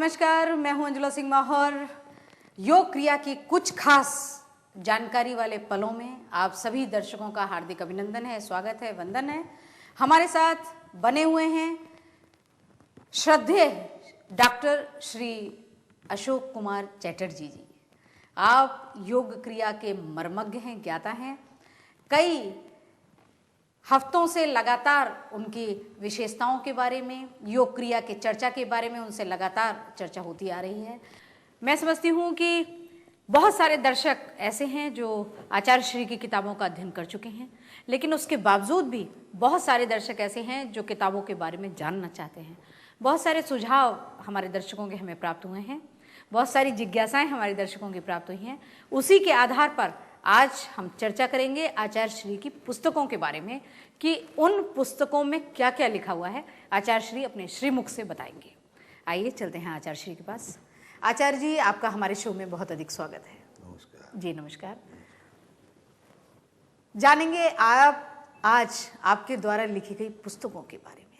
नमस्कार, मैं हूं अंजुला सिंह माहौर। योग क्रिया की कुछ खास जानकारी वाले पलों में आप सभी दर्शकों का हार्दिक अभिनंदन है, स्वागत है, वंदन है। हमारे साथ बने हुए हैं श्रद्धेय डॉक्टर श्री अशोक कुमार चैटर्जी जी। आप योग क्रिया के मर्मज्ञ हैं, ज्ञाता हैं। कई हफ्तों से लगातार उनकी विशेषताओं के बारे में, योग क्रिया के चर्चा के बारे में उनसे लगातार चर्चा होती आ रही है। मैं समझती हूँ कि बहुत सारे दर्शक ऐसे हैं जो आचार्य श्री की किताबों का अध्ययन कर चुके हैं, लेकिन उसके बावजूद भी बहुत सारे दर्शक ऐसे हैं जो किताबों के बारे में जानना चाहते हैं। बहुत सारे सुझाव हमारे दर्शकों के हमें प्राप्त हुए हैं, बहुत सारी जिज्ञासाएं हमारे दर्शकों की प्राप्त हुई हैं। उसी के आधार पर आज हम चर्चा करेंगे आचार्य श्री की पुस्तकों के बारे में कि उन पुस्तकों में क्या क्या लिखा हुआ है। आचार्य श्री अपने श्रीमुख से बताएंगे। आइए चलते हैं आचार्य श्री के पास। आचार्य जी, आपका हमारे शो में बहुत अधिक स्वागत है। नमस्कार जी, नमस्कार। जानेंगे आप आज आपके द्वारा लिखी गई पुस्तकों के बारे में।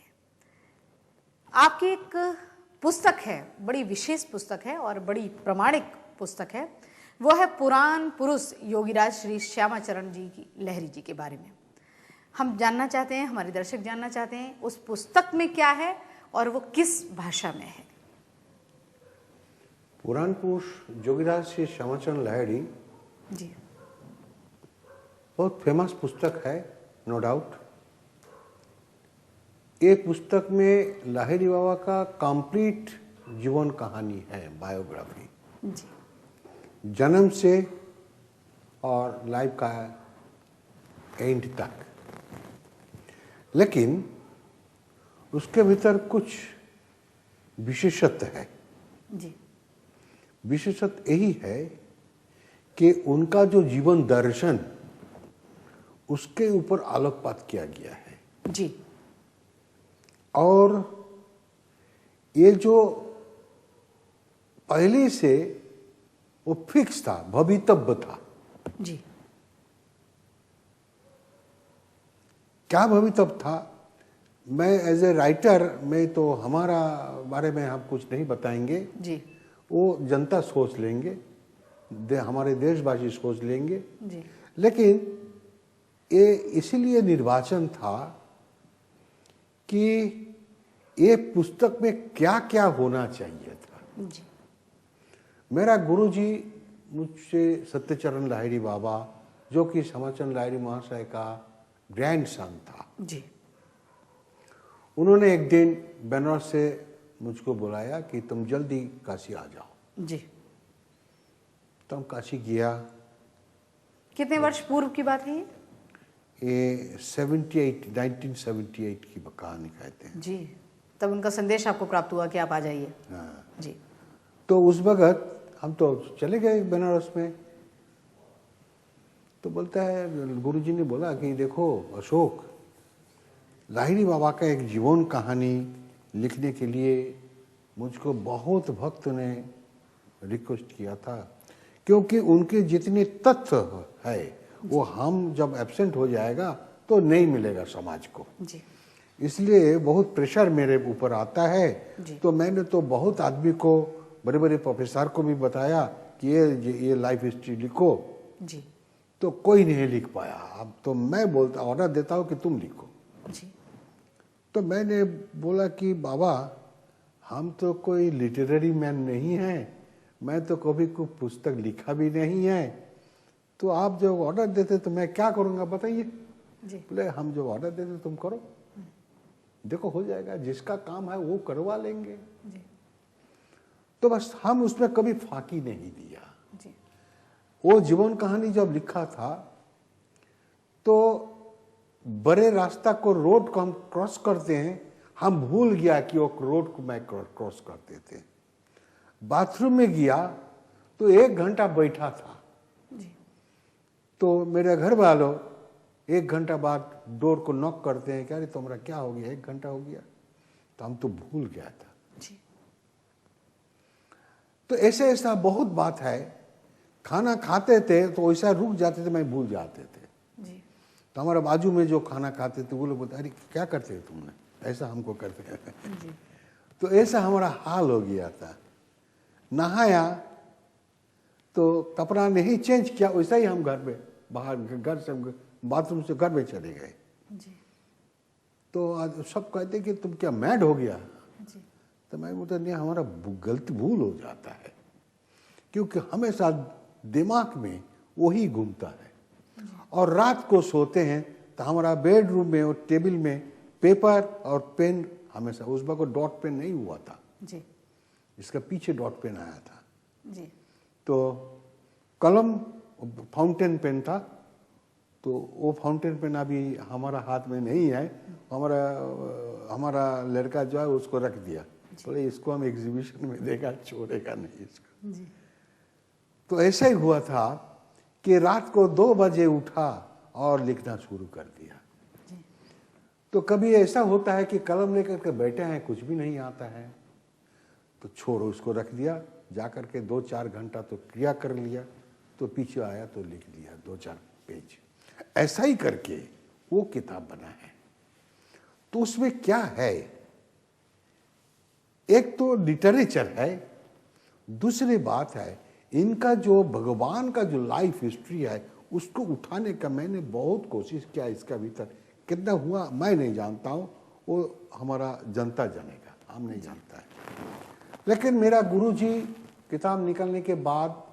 आपकी एक पुस्तक है, बड़ी विशेष पुस्तक है और बड़ी प्रामाणिक पुस्तक है। वो है पुराण पुरुष योगीराज श्री श्यामाचरण जी की लहरी जी के बारे में। हम जानना चाहते हैं, हमारे दर्शक जानना चाहते हैं उस पुस्तक में क्या है और वो किस भाषा में है। पुराण पुरुष योगीराज श्री श्यामाचरण लाहिड़ी जी, बहुत फेमस पुस्तक है, नो डाउट। ये पुस्तक में लाहिड़ी बाबा का कंप्लीट जीवन कहानी है, बायोग्राफी, जी, जन्म से और लाइफ का एंड तक। लेकिन उसके भीतर कुछ विशेषत्व है। जी, विशेषत्व यही है कि उनका जो जीवन दर्शन, उसके ऊपर आलोकपात किया गया है। जी, और ये जो पहले से वो फिक्स था, भवितव्य था। जी, क्या भवितव्य था? मैं एज ए राइटर में तो हमारा बारे में हम कुछ नहीं बताएंगे, जी, वो जनता सोच लेंगे, हमारे देशवासी सोच लेंगे। जी, लेकिन ये इसीलिए निर्वाचन था कि ये पुस्तक में क्या क्या होना चाहिए था। जी, मेरा गुरुजी मुझसे सत्यचरण लाहिड़ी बाबा, जो कि श्यामाचरण लाहिड़ी महाशय का ग्रैंडसन था, जी, उन्होंने एक दिन बनारस से मुझको बुलाया कि तुम जल्दी काशी आ जाओ। जी। तो हम काशी गया। कितने वर्ष पूर्व की बात है ये 1978 की कहानी कहते हैं। जी, तब उनका संदेश आपको प्राप्त हुआ कि आप आ जाइए। हाँ। जी, तो उस वक्त हम तो चले गए बनारस में। तो बोलता है, गुरुजी ने बोला कि देखो अशोक, लाहिड़ी बाबा का एक जीवन कहानी लिखने के लिए मुझको बहुत भक्त ने रिक्वेस्ट किया था, क्योंकि उनके जितने तथ्य है वो हम जब एब्सेंट हो जाएगा तो नहीं मिलेगा समाज को। जी, इसलिए बहुत प्रेशर मेरे ऊपर आता है। जी। तो मैंने तो बहुत आदमी को, बड़े बड़े प्रोफेसर को भी बताया कि ये लाइफ हिस्ट्री लिखो। जी, तो कोई नहीं लिख पाया। अब तो मैं बोलता, ऑर्डर देता हूँ कि तुम लिखो। जी, तो मैंने बोला कि बाबा, हम तो कोई लिटरेरी मैन नहीं है, मैं तो कभी कोई पुस्तक लिखा भी नहीं है, तो आप जो ऑर्डर देते तो मैं क्या करूँगा बताइए। जी, बोले हम जो ऑर्डर देते तुम करो, देखो हो जाएगा, जिसका काम है वो करवा लेंगे। जी, तो बस हम उसमें कभी फाकी नहीं दिया। जी, वो जीवन कहानी जब लिखा था तो बड़े रास्ता को, रोड को हम क्रॉस करते हैं, हम भूल गया कि वो रोड को मैं क्रॉस करते थे। बाथरूम में गया तो 1 घंटा बैठा था। जी, तो मेरे घर वालों 1 घंटा बाद डोर को नॉक करते हैं, क्या रे तुम्हारा क्या हो गया, 1 घंटा हो गया। तो हम तो भूल गया था। जी, तो ऐसे ऐसा बहुत बात है। खाना खाते थे तो ऐसा रुक जाते थे, मैं भूल जाते थे। जी, तो हमारे बाजू में जो खाना खाते थे वो लोग बोलते, अरे क्या करते थे तुमने, ऐसा हमको करते हैं। जी, तो ऐसा हमारा हाल हो गया था। नहाया तो कपड़ा नहीं चेंज किया, वैसा ही हम घर में बाहर घर से बाथरूम से घर में चले गए। जी तो आज सब कहते कि तुम क्या मैड हो गया? जी तो मैं बोलता नहीं, हमारा गलती भूल हो जाता है, क्योंकि हमेशा दिमाग में वही घूमता है। और रात को सोते हैं तो हमारा बेडरूम में और टेबल में पेपर और पेन हमेशा, उस बार को डॉट पेन नहीं हुआ था, जी इसका पीछे डॉट पेन आया था। जी तो कलम फाउंटेन पेन था, तो वो फाउंटेन पेन अभी हमारा हाथ में नहीं है। हमारा लड़का जो है उसको रख दिया, बोले इसको हम एग्जीबिशन में देगा, छोड़ेगा नहीं इसको। जी तो ऐसा ही हुआ था कि रात को 2 बजे उठा और लिखना शुरू कर दिया। जी तो कभी ऐसा होता है कि कलम लेकर के बैठे हैं, कुछ भी नहीं आता है, तो छोड़ो, उसको रख दिया, जा कर के 2-4 घंटा तो क्रिया कर लिया, तो पीछे आया तो लिख दिया 2-4 पेज। ऐसा ही करके वो किताब बना है। तो उसमें क्या है, एक तो लिटरेचर है, दूसरी बात है इनका जो भगवान का जो लाइफ हिस्ट्री है उसको उठाने का मैंने बहुत कोशिश किया। इसका भीतर कितना हुआ मैं नहीं जानता हूँ, वो हमारा जनता जानेगा, हम नहीं जानता है। लेकिन मेरा गुरुजी किताब निकलने के बाद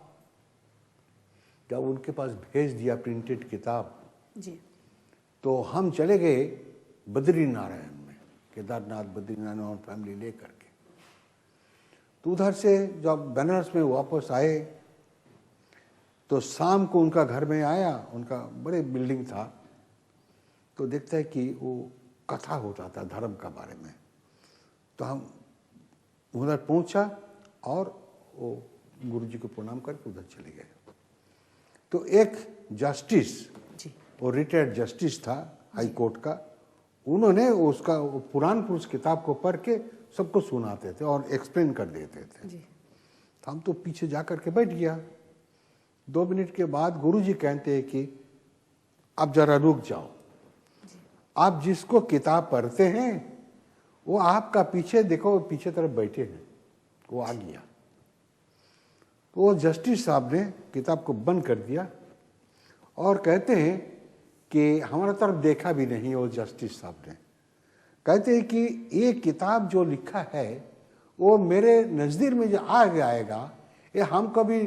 जब उनके पास भेज दिया प्रिंटेड किताब, जी तो हम चले गए बद्रीनारायण में, केदारनाथ बद्रीनारायण और फैमिली लेकर के। तो उधर से जब बनारस में वापस आए तो शाम को उनका घर में आया, उनका बड़े बिल्डिंग था, तो देखता है कि वो कथा होता था धर्म का बारे में। तो हम उधर पहुंचा और वो गुरुजी को प्रणाम करके उधर चले गए। तो एक जस्टिस, जी वो रिटायर्ड जस्टिस था हाई कोर्ट का, उन्होंने उसका पुराण पुरुष किताब को पढ़ के सबको सुनाते थे और एक्सप्लेन कर देते थे। जी तो हम तो पीछे जा कर के बैठ गया। 2 मिनट के बाद गुरुजी कहते हैं कि अब जरा रुक जाओ, आप जिसको किताब पढ़ते हैं वो आपका पीछे देखो, पीछे तरफ बैठे हैं। वो आ गया तो वो जस्टिस साहब ने किताब को बंद कर दिया और कहते हैं कि हमारा तरफ देखा भी नहीं। वो जस्टिस साहब ने कहते हैं कि ये किताब जो लिखा है वो मेरे नज़दीक में जो आ जाएगा, ये हम कभी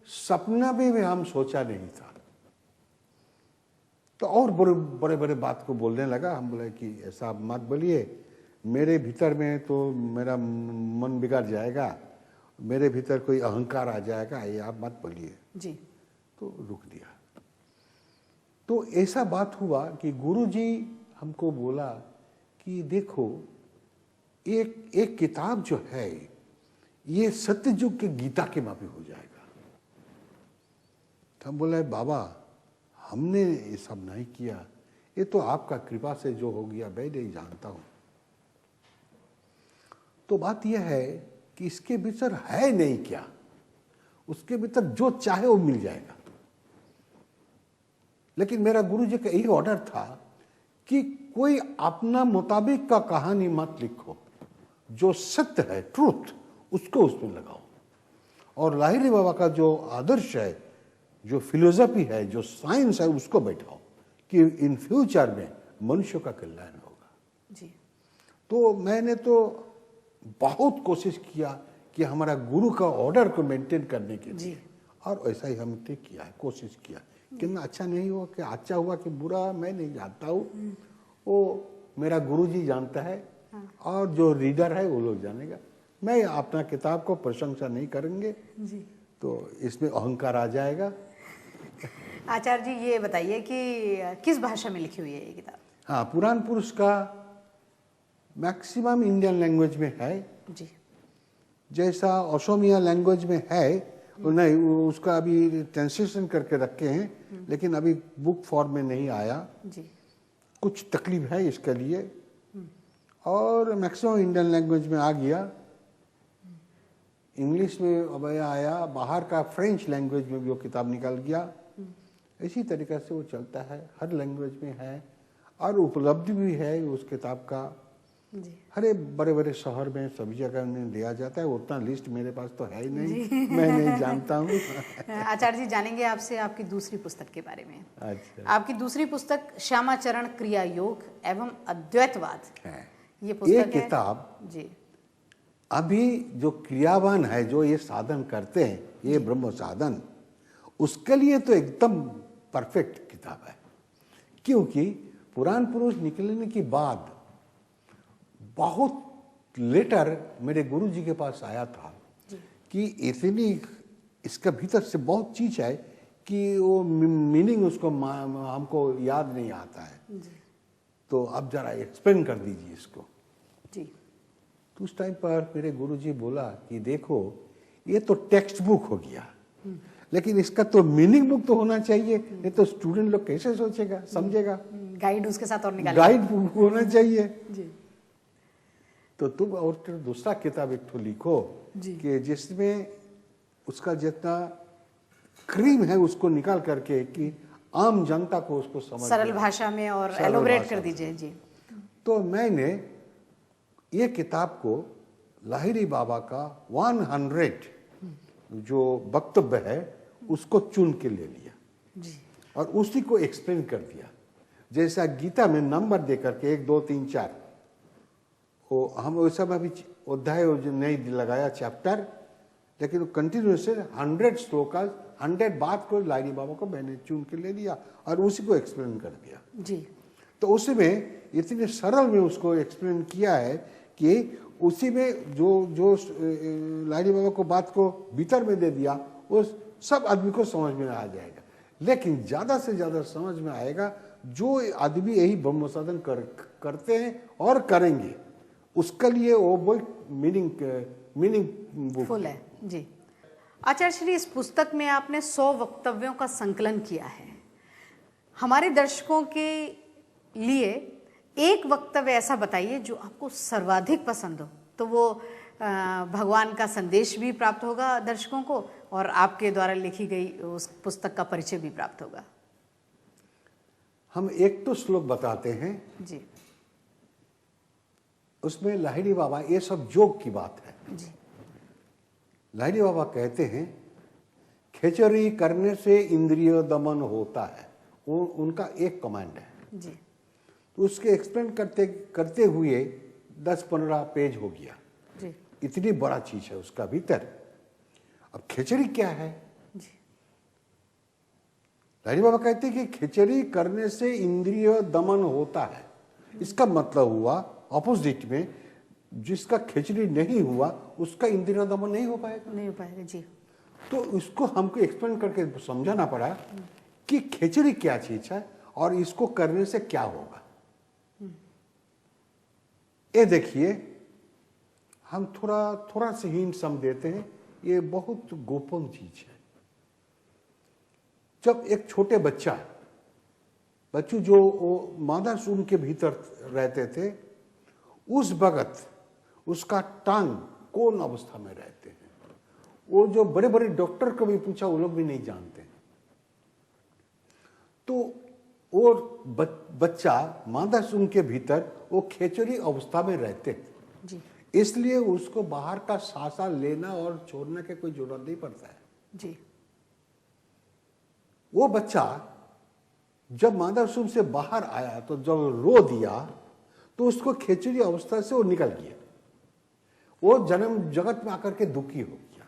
सपना भी हम सोचा नहीं था। तो और बड़े बड़े बात को बोलने लगा। हम बोले कि ऐसा मत बोलिए, मेरे भीतर में तो मेरा मन बिगड़ जाएगा, मेरे भीतर कोई अहंकार आ जाएगा, ये आप मत बोलिए। जी तो रुक दिया। तो ऐसा बात हुआ कि गुरुजी हमको बोला कि देखो एक किताब जो है ये सत्ययुग के गीता के मापी हो जाएगा। तो हम बोले बाबा हमने ये सब नहीं किया, ये तो आपका कृपा से जो हो गया मैं नहीं जानता हूं। तो बात यह है कि इसके भीतर है नहीं क्या, उसके भीतर जो चाहे वो मिल जाएगा। लेकिन मेरा गुरुजी का यही ऑर्डर था कि कोई अपना मुताबिक का कहानी मत लिखो, जो सत्य है ट्रूथ उसको उसमें लगाओ। और लाहिरी बाबा का जो आदर्श है, जो फिलोसफी है, जो साइंस है, उसको बैठाओ कि इन फ्यूचर में मनुष्य का कल्याण होगा। जी तो मैंने तो बहुत कोशिश किया कि हमारा गुरु का ऑर्डर को मेंटेन करने के लिए, और ऐसा ही हमने किया है, कोशिश किया। कितना अच्छा नहीं हुआ कि अच्छा हुआ कि बुरा मैं नहीं जानता हूँ, वो मेरा गुरुजी जानता है। और जो रीडर है वो लोग जानेगा। मैं अपना किताब को प्रशंसा नहीं करेंगे जी तो इसमें अहंकार आ जाएगा। आचार्य जी ये बताइए कि किस भाषा में लिखी हुई है ये किताब? हाँ, पुराण पुरुष का मैक्सिमम इंडियन लैंग्वेज में है। जी जैसा असमिया लैंग्वेज में है नहीं, उसका अभी ट्रांसलेशन करके रखे हैं, लेकिन अभी बुक फॉर्म में नहीं आया। जी कुछ तकलीफ है इसके लिए। और मैक्सिमम इंडियन लैंग्वेज में आ गया, इंग्लिश में अब आया, बाहर का फ्रेंच लैंग्वेज में भी वो किताब निकल गया। इसी तरीके से वो चलता है, हर लैंग्वेज में है और उपलब्ध भी है उस किताब का। जी। अरे बड़े बड़े शहर में सभी जगह उन्हें दिया जाता है, उतना लिस्ट मेरे पास तो है ही नहीं, मैं नहीं जानता हूँ। आचार्य जी, जानेंगे आपसे आपकी दूसरी पुस्तक के बारे में। अच्छा। आपकी दूसरी पुस्तक श्यामाचरण क्रिया योग एवं अद्वैतवाद है ये पुस्तक ये है। किताब जी अभी जो क्रियावान है, जो ये साधन करते हैं, ये ब्रह्म साधन, उसके लिए तो एकदम परफेक्ट किताब है। क्योंकि पुराण पुरुष निकलने के बाद बहुत लेटर मेरे गुरु जी के पास आया था कि इतनी इसका भीतर से बहुत चीज है कि वो मीनिंग उसको हमको याद नहीं आता है, तो अब जरा एक्सप्लेन कर दीजिए इसको। जी। तो उस टाइम पर मेरे गुरुजी बोला कि देखो ये तो टेक्स्ट बुक हो गया, लेकिन इसका तो मीनिंग बुक तो होना चाहिए, नहीं तो स्टूडेंट लोग कैसे सोचेगा, समझेगा। गाइड उसके साथ और निकाल गाइड बुक होना चाहिए। जी तो तुम और दूसरा किताब एक तो लिखो कि जिसमें उसका जितना क्रीम है उसको निकाल करके कि आम जनता को उसको समझ सरल भाषा में और सरल एलोबरेट भाषा कर दीजिए। जी तो मैंने ये किताब को लाहिरी बाबा का 100 जो वक्तव्य है उसको चुन के ले लिया जी और उसी को एक्सप्लेन कर दिया। जैसा गीता में नंबर दे करके 1 2 3 4, वो हम वैसा अभी अध्याय नहीं लगाया चैप्टर, लेकिन कंटिन्यूस 100 श्लोक 100 बात को लाहिरी बाबा को मैंने चुन के ले लिया और उसी को एक्सप्लेन कर दिया। जी। तो उसमें इतने सरल में उसको एक्सप्लेन किया है कि उसी में जो जो लाहिरी बाबा को बात को भीतर में दे दिया वो सब आदमी को समझ में आ जाएगा। लेकिन ज्यादा से ज्यादा समझ में आएगा जो आदमी यही ब्रह्म साधन करते हैं और करेंगे, उसके लिए वो मीनिंग फुल है। जी आचार्य श्री, इस पुस्तक में आपने 100 वक्तव्यों का संकलन किया है। हमारे दर्शकों के लिए एक वक्तव्य ऐसा बताइए जो आपको सर्वाधिक पसंद हो, तो वो भगवान का संदेश भी प्राप्त होगा दर्शकों को और आपके द्वारा लिखी गई उस पुस्तक का परिचय भी प्राप्त होगा। हम एक तो श्लोक बताते हैं जी। उसमें लाहिरी बाबा, ये सब जोग की बात है जी। लाहिरी बाबा कहते हैं खेचरी करने से इंद्रिय दमन होता है, वो उनका एक कमांड है। जी। तो उसके एक्सप्लेन करते करते हुए 10-15 पेज हो गया। जी। इतनी बड़ा चीज है उसका भीतर। अब खिचड़ी क्या है? जी। लाहिरी बाबा कहते हैं कि खिचड़ी करने से इंद्रिय दमन होता है। इसका मतलब हुआ ऑपोजिट में, जिसका खिचड़ी नहीं हुआ उसका इंद्रिय दमन नहीं हो पाएगा। नहीं हो पाएगा। जी। तो इसको हमको एक्सप्लेन करके समझाना पड़ा कि खिचड़ी क्या चीज है और इसको करने से क्या होगा। ये देखिए, हम थोड़ा से हिंट सम देते हैं, ये बहुत गोपन चीज है। जब एक छोटे बच्चू जो मादा सून के भीतर रहते थे, उस वक्त उसका टांग कौन अवस्था में रहते हैं, वो जो बड़े बड़े डॉक्टर को भी पूछा वो लोग भी नहीं जानते। तो वो बच्चा मादा सून के भीतर वो खेचरी अवस्था में रहते थे। जी। इसलिए उसको बाहर का सांसा लेना और छोड़ने के कोई जरूरत नहीं पड़ता है। जी। वो बच्चा जब मादा सून से बाहर आया तो जब रो दिया तो उसको खेचरी अवस्था से वो निकल गया। वो जन्म जगत में आकर के दुखी हो गया।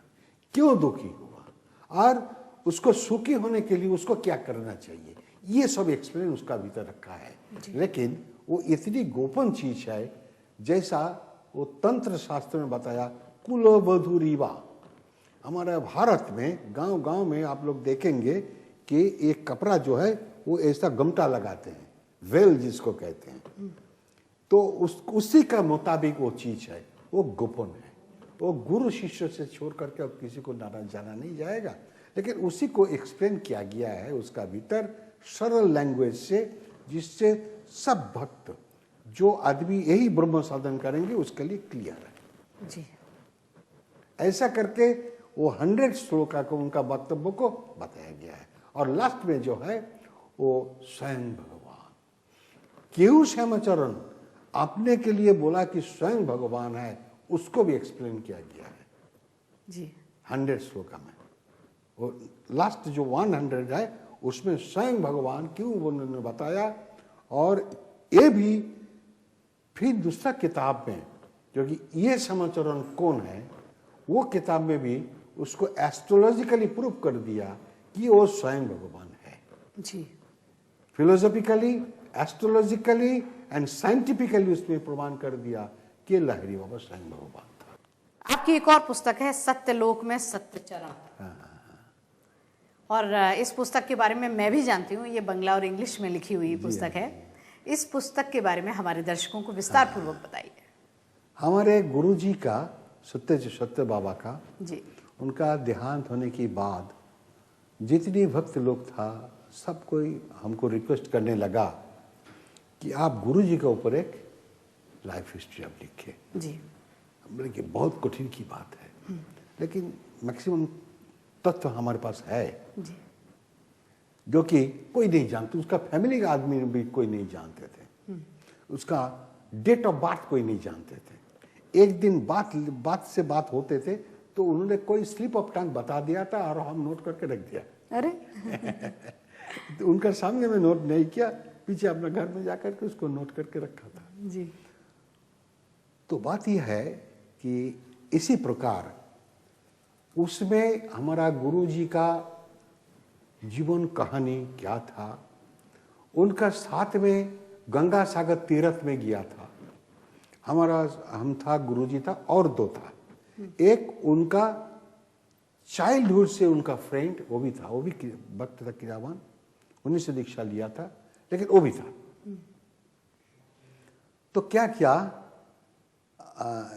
क्यों दुखी हुआ और उसको सुखी होने के लिए उसको क्या करना चाहिए, ये सब एक्सप्लेन उसका भीतर रखा है। लेकिन वो इतनी गोपन चीज है, जैसा वो तंत्र शास्त्र में बताया, कुलवधु रीवा। हमारे भारत में गांव गांव में आप लोग देखेंगे कि एक कपड़ा जो है वो ऐसा गमटा लगाते हैं, वेल जिसको कहते हैं। तो उसी का मुताबिक वो चीज है, वो गोपन है। वो गुरु शिष्य से छोड़ करके अब किसी को जाना नहीं जाएगा। लेकिन उसी को एक्सप्लेन किया गया है उसका भीतर सरल लैंग्वेज से, जिससे सब भक्त जो आदमी यही ब्रह्म साधन करेंगे उसके लिए क्लियर है। जी। ऐसा करके वो 100 श्लोक को उनका वक्तव्य को बताया गया है। और लास्ट में जो है वो स्वयं भगवान, केहू श्यामाचरण अपने के लिए बोला कि स्वयं भगवान है, उसको भी एक्सप्लेन किया गया है जी 100 श्लोका में। वो लास्ट जो 100 है उसमें स्वयं भगवान क्यों उन्होंने बताया। और ये भी फिर दूसरा किताब में, क्योंकि ये समाचरण कौन है, वो किताब में भी उसको एस्ट्रोलॉजिकली प्रूव कर दिया कि वो स्वयं भगवान है। जी फिलोसॉफिकली, एस्ट्रोलॉजिकली एंड साइंटिफिकली उसमें प्रमाण कर दिया कि लहरी बाबा स्वयं भगवान था। आपकी एक और पुस्तक है सत्यलोक में सत्यचरण, और इस पुस्तक के बारे में मैं भी जानती हूँ, ये बंगला और इंग्लिश में लिखी हुई पुस्तक है। इस पुस्तक के बारे में हमारे दर्शकों को विस्तार पूर्वक बताइए। हमारे गुरु जी का सत्य बाबा का जी उनका देहांत होने के बाद जितनी भक्त लोग था, सब कोई हमको रिक्वेस्ट करने लगा कि आप गुरु जी के ऊपर एक लाइफ हिस्ट्री आप लिखे। जी हम बोले कि बहुत कठिन की बात है, लेकिन मैक्सिमम तथ्य हमारे पास है जी जो कि कोई नहीं जानते। उसका फैमिली का आदमी भी कोई नहीं जानते थे, उसका डेट ऑफ बर्थ कोई नहीं जानते थे। एक दिन बात से बात होते थे तो उन्होंने कोई स्लिप ऑफ टंग बता दिया था और हम नोट करके रख दिया। अरे तो उनका सामने में नोट नहीं किया, पीछे अपना घर में जाकर के उसको नोट करके रखा था। जी तो बात यह है कि इसी प्रकार उसमें हमारा गुरु जी का जीवन कहानी क्या था। उनका साथ में गंगा सागर तीर्थ में गया था। हम था, गुरु जी था और 2 था। एक उनका चाइल्डहुड से उनका फ्रेंड वो भी था, वो भी भक्त था किरावान, उन्हीं से दीक्षा लिया था, लेकिन वो भी था। तो क्या किया,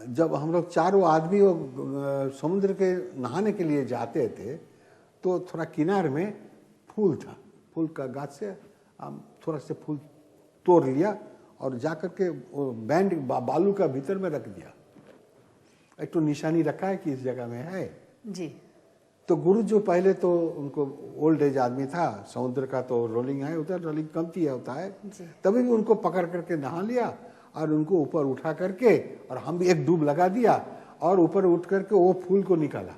जब हम लोग चारों आदमी वो समुद्र के नहाने के लिए जाते थे तो थोड़ा किनारे में फूल था, फूल का गाछ से हम थोड़ा से फूल तोड़ लिया और जाकर के बैंड बालू का भीतर में रख दिया। एक तो निशानी रखा है कि इस जगह में है। जी तो गुरु जो पहले तो उनको ओल्ड एज आदमी था, समुद्र का तो रोलिंग है उधर, रोलिंग कमती है होता है, तभी भी उनको पकड़ करके नहा लिया और उनको ऊपर उठा करके, और हम भी एक डूब लगा दिया और ऊपर उठ करके वो फूल को निकाला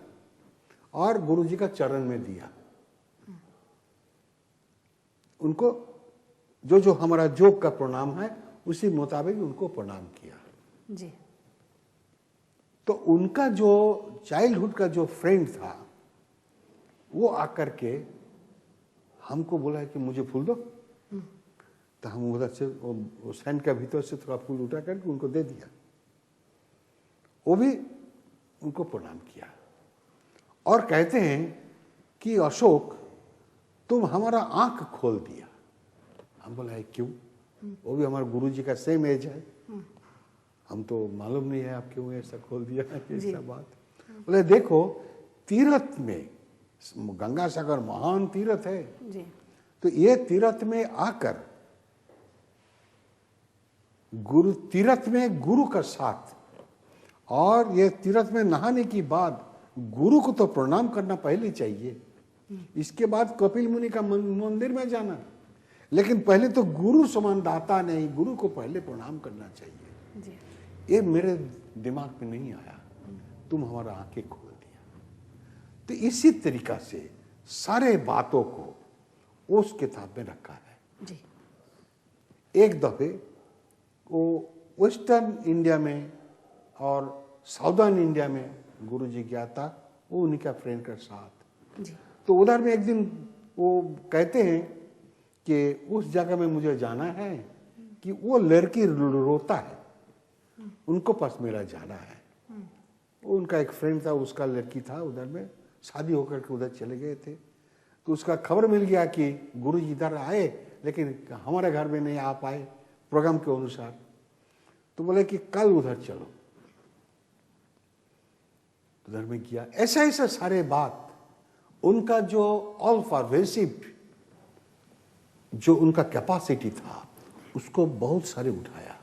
और गुरु जी का चरण में दिया। उनको जो जो हमारा जोग का प्रणाम है उसी मुताबिक उनको प्रणाम किया। जी तो उनका जो चाइल्डहुड का जो फ्रेंड था वो आकर के हमको बोला कि मुझे फूल दो। तो हम उधर से वो सैंड के भीतर से थोड़ा फूल उठा करके उनको दे दिया। वो भी उनको प्रणाम किया और कहते हैं कि अशोक तुम हमारा आंख खोल दिया। हम बोला है क्यों? वो भी हमारे गुरु जी का सेम एज है, हम तो मालूम नहीं है आप क्यों ऐसा खोल दिया ऐसा बात। बोले देखो तीर्थ में, गंगा सागर महान तीर्थ है जी तो ये तीर्थ में आकर गुरु तीर्थ में गुरु का साथ, और ये तीर्थ में नहाने की बाद गुरु को तो प्रणाम करना पहले चाहिए, इसके बाद कपिल मुनि का मंदिर में जाना, लेकिन पहले तो गुरु समान दाता नहीं, गुरु को पहले प्रणाम करना चाहिए। जी ये मेरे दिमाग में नहीं आया, तुम हमारा आंखें खोल दिया। तो इसी तरीका से सारे बातों को उस किताब में रखा है। जी एक दफे वो वेस्टर्न इंडिया में और साउदर्न इंडिया में गुरु जी गया था, वो उन्हीं का फ्रेंड के साथ। जी तो उधर में एक दिन वो कहते हैं कि उस जगह में मुझे जाना है कि वो लड़की रोता है, उनको पास मेरा जाना है। वो उनका एक फ्रेंड था, उसका लड़की था उधर में, शादी होकर के उधर चले गए थे। तो उसका खबर मिल गया कि गुरु जी इधर आए लेकिन हमारे घर में नहीं आ पाए प्रोग्राम के अनुसार। तो बोले कि कल उधर चलो, उधर में किया। ऐसा ऐसा सारे बात उनका जो ऑल परवेसिव जो उनका कैपेसिटी था उसको बहुत सारे उठाया।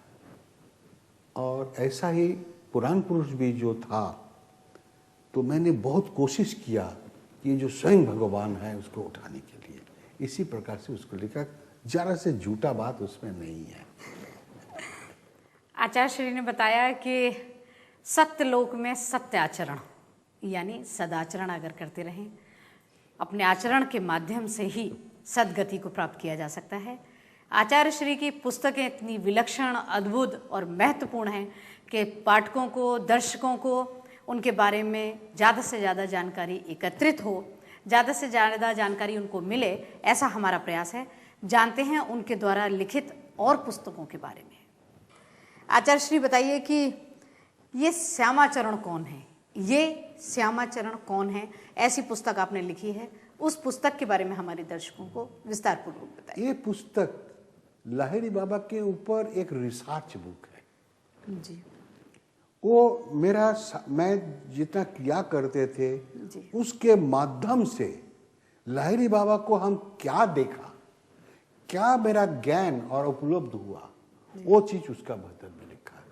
और ऐसा ही पुराण पुरुष भी जो था, तो मैंने बहुत कोशिश किया कि ये जो स्वयं भगवान है उसको उठाने के लिए, इसी प्रकार से उसको लिखा। जरा से झूठा बात उसमें नहीं है। आचार्य श्री ने बताया कि सत्यलोक में सत्य आचरण यानी सदाचरण अगर करते रहें, अपने आचरण के माध्यम से ही सदगति को प्राप्त किया जा सकता है। आचार्य श्री की पुस्तकें इतनी विलक्षण, अद्भुत और महत्वपूर्ण हैं कि पाठकों को, दर्शकों को उनके बारे में ज़्यादा से ज़्यादा जानकारी एकत्रित हो, ज़्यादा से ज़्यादा जानकारी उनको मिले, ऐसा हमारा प्रयास है। जानते हैं उनके द्वारा लिखित और पुस्तकों के बारे में। आचार्य श्री बताइए कि ये श्यामाचरण कौन है? ये श्यामाचरण कौन है? ऐसी पुस्तक आपने लिखी है, उस पुस्तक के बारे में हमारे दर्शकों को विस्तार पूर्वक बताइए। ये पुस्तक लाहिड़ी बाबा के ऊपर एक रिसर्च बुक है जी। वो मैं जितना किया करते थे जी। उसके माध्यम से लाहिड़ी बाबा को हम क्या देखा, क्या मेरा ज्ञान और उपलब्ध हुआ, वो चीज उसका भीतर में लिखा है।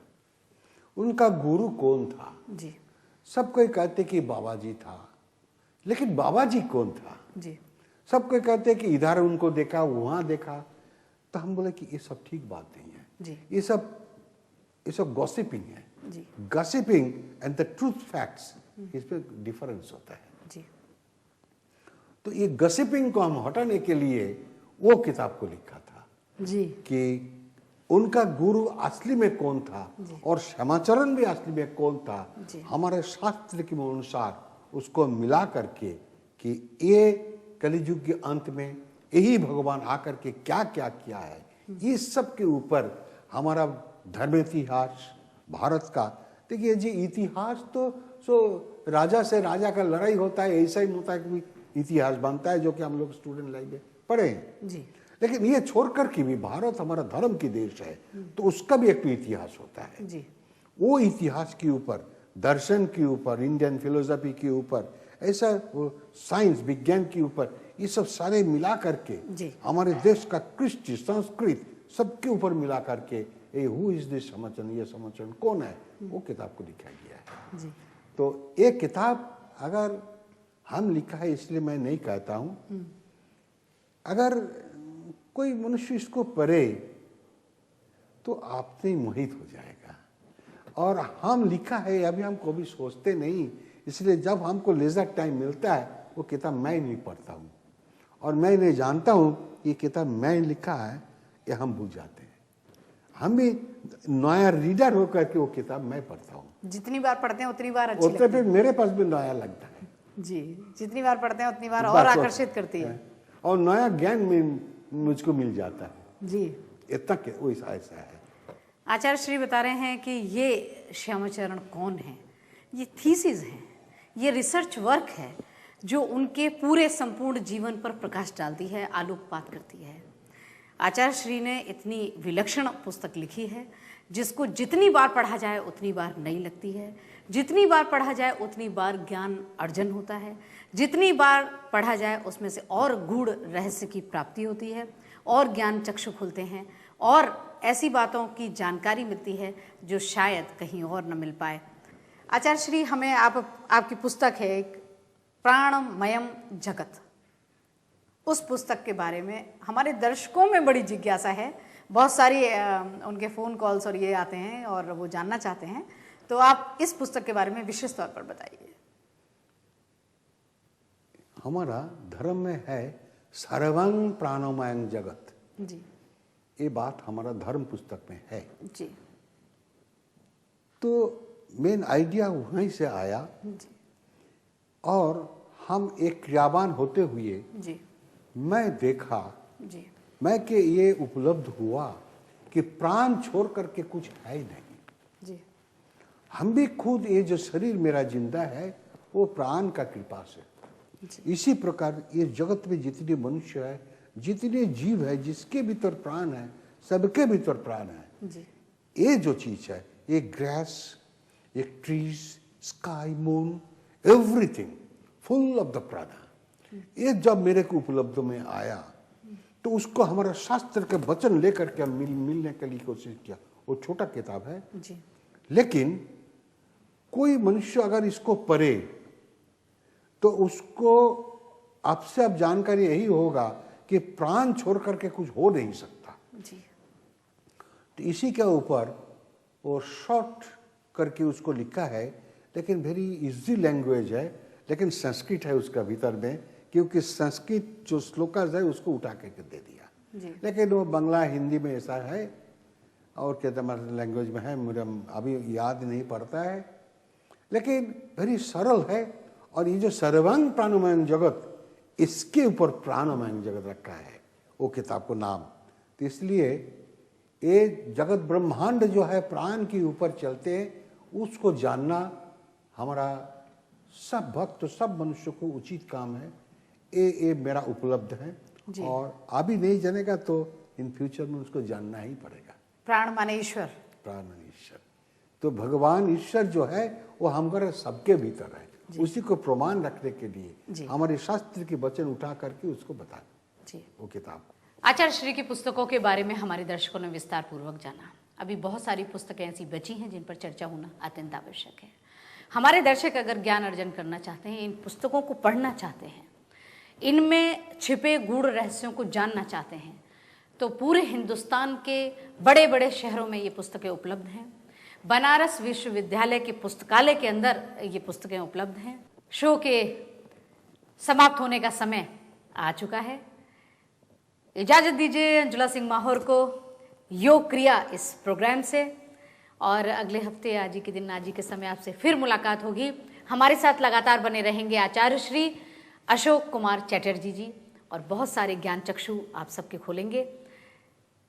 उनका गुरु कौन था? जी। सब कोई कहते कि बाबा जी था, लेकिन बाबा जी कौन था? जी। सब कोई कहते कि इधर उनको देखा, वहां देखा। तो हम बोले कि ये सब ठीक बात नहीं है जी। ये सब गॉसिपिंग है जी। Gossiping and the truth facts, इसमें डिफरेंस होता है। जी। तो ये गॉसिपिंग को हम हटाने के लिए वो किताब को लिखा था जी। कि उनका गुरु असली में कौन था और श्यामाचरण भी असली में कौन था। हमारे शास्त्र के अनुसार उसको मिला करके कि ये कलियुग के अंत में यही भगवान आकर के क्या क्या किया है, इस सब के ऊपर हमारा धर्म इतिहास भारत का। देखिए जी, इतिहास तो राजा से राजा का लड़ाई होता है, ऐसा ही होता है कि इतिहास बनता है, जो कि हम लोग स्टूडेंट लाइफ में पढ़े हैं जी। लेकिन ये छोड़कर के भी भारत हमारा धर्म की देश है, तो उसका भी एक इतिहास होता है जी। वो इतिहास के ऊपर, दर्शन के ऊपर, इंडियन फिलोसफी के ऊपर, ऐसा वो साइंस विज्ञान के ऊपर, ये सब सारे मिला करके हमारे देश का कृष्टि संस्कृत सबके ऊपर मिला करके ये हु इज दिस श्यामाचरण, ये श्यामाचरण कौन है, वो किताब को लिखा गया है जी। तो ये किताब अगर हम लिखा है इसलिए मैं नहीं कहता हूँ, अगर कोई मनुष्य इसको पढ़े तो आपसे ही मोहित हो जाएगा। और हम लिखा है अभी हम कभी सोचते नहीं, इसलिए जब हमको लेजर टाइम मिलता है वो किताब मैं नहीं पढ़ता हूँ और मैं नहीं जानता हूँ ये किताब मैं लिखा है, ये हम भूल जाते हैं। हम भी नया रीडर होकर के वो किताब मैं पढ़ता हूँ। जितनी बार पढ़ते हैं उतनी बार अच्छी लगती है। मेरे पास भी नया लगता है जी। जितनी बार पढ़ते हैं उतनी बार और आकर्षित करती है और नया ज्ञान मुझको मिल जाता है जी। इतना ऐसा है। आचार्य श्री बता रहे हैं कि ये श्यामाचरण कौन है, ये थीसिस है, ये रिसर्च वर्क है जो उनके पूरे संपूर्ण जीवन पर प्रकाश डालती है, आलोकपात करती है। आचार्य श्री ने इतनी विलक्षण पुस्तक लिखी है जिसको जितनी बार पढ़ा जाए उतनी बार नई लगती है, जितनी बार पढ़ा जाए उतनी बार ज्ञान अर्जन होता है, जितनी बार पढ़ा जाए उसमें से और गूढ़ रहस्य की प्राप्ति होती है और ज्ञान चक्षु खुलते हैं और ऐसी बातों की जानकारी मिलती है जो शायद कहीं और न मिल पाए। आचार्य श्री, हमें आपकी पुस्तक है एक प्राणमयम जगत, उस पुस्तक के बारे में हमारे दर्शकों में बड़ी जिज्ञासा है। बहुत सारी उनके फ़ोन कॉल्स और ये आते हैं और वो जानना चाहते हैं, तो आप इस पुस्तक के बारे में विशेष तौर पर बताइए। हमारा धर्म में है सर्वं प्राणमयं जगत जी। ये बात हमारा धर्म पुस्तक में है जी। तो मेन आइडिया वहीं से आया जी। और हम एक क्रियावान होते हुए जी। मैं देखा जी। मैं कि ये उपलब्ध हुआ कि प्राण छोड़ करके कुछ है ही नहीं। जी। हम भी खुद ये जो शरीर मेरा जिंदा है वो प्राण का कृपा से। इसी प्रकार ये जगत में जितने मनुष्य है, जितने जीव है, जिसके भीतर प्राण है, सबके भीतर प्राण है। जी। ये जो चीज है, ये ग्रास, ये trees, sky, moon, everything full of the प्राण। ये जब मेरे को उपलब्ध में आया तो उसको हमारा शास्त्र के वचन लेकर के मिलने के लिए कोशिश किया। वो छोटा किताब है जी। लेकिन कोई मनुष्य अगर इसको पढ़े तो उसको आपसे अब जानकारी यही होगा कि प्राण छोड़ करके कुछ हो नहीं सकता। जी। तो इसी के ऊपर वो शॉर्ट करके उसको लिखा है, लेकिन वेरी इजी लैंग्वेज है, लेकिन संस्कृत है उसका भीतर में, क्योंकि संस्कृत जो श्लोकाज है उसको उठा करके दे दिया जी। लेकिन वो बांग्ला हिंदी में ऐसा है और क्या लैंग्वेज में है, मुझे अभी याद नहीं पड़ता है, लेकिन वेरी सरल है। और ये जो सर्वांग प्राणमय जगत, इसके ऊपर प्राणमय जगत रखा है वो किताब को नाम। तो इसलिए ये जगत ब्रह्मांड जो है प्राण के ऊपर चलते हैं, उसको जानना हमारा सब भक्त सब मनुष्य को उचित काम है। ये मेरा उपलब्ध है और अभी नहीं जानेगा तो इन फ्यूचर में उसको जानना ही पड़ेगा। प्राण माने ईश्वर, प्राण माने ईश्वर, तो भगवान ईश्वर जो है वो हमारे सबके भीतर है, उसी को प्रमाण रखने के लिए हमारे शास्त्र के वचन उठा करके उसको बता जी वो किताब। आचार्य श्री की पुस्तकों के बारे में हमारे दर्शकों ने विस्तार पूर्वक जाना। अभी बहुत सारी पुस्तकें ऐसी बची हैं जिन पर चर्चा होना अत्यंत आवश्यक है। हमारे दर्शक अगर ज्ञान अर्जन करना चाहते हैं, इन पुस्तकों को पढ़ना चाहते हैं, इनमें छिपे गूढ़ रहस्यों को जानना चाहते हैं, तो पूरे हिंदुस्तान के बड़े बड़े शहरों में ये पुस्तकें उपलब्ध हैं। बनारस विश्वविद्यालय के पुस्तकालय के अंदर ये पुस्तकें उपलब्ध हैं। शो के समाप्त होने का समय आ चुका है। इजाज़त दीजिए अंजुला सिंह माहौर को योग क्रिया इस प्रोग्राम से, और अगले हफ्ते आज ही के दिन आज ही के समय आपसे फिर मुलाकात होगी। हमारे साथ लगातार बने रहेंगे आचार्य श्री अशोक कुमार चटर्जी जी, और बहुत सारे ज्ञान चक्षु आप सबके खोलेंगे।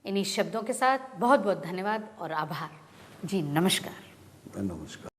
इन्हीं शब्दों के साथ बहुत बहुत धन्यवाद और आभार जी। नमस्कार। नमस्कार।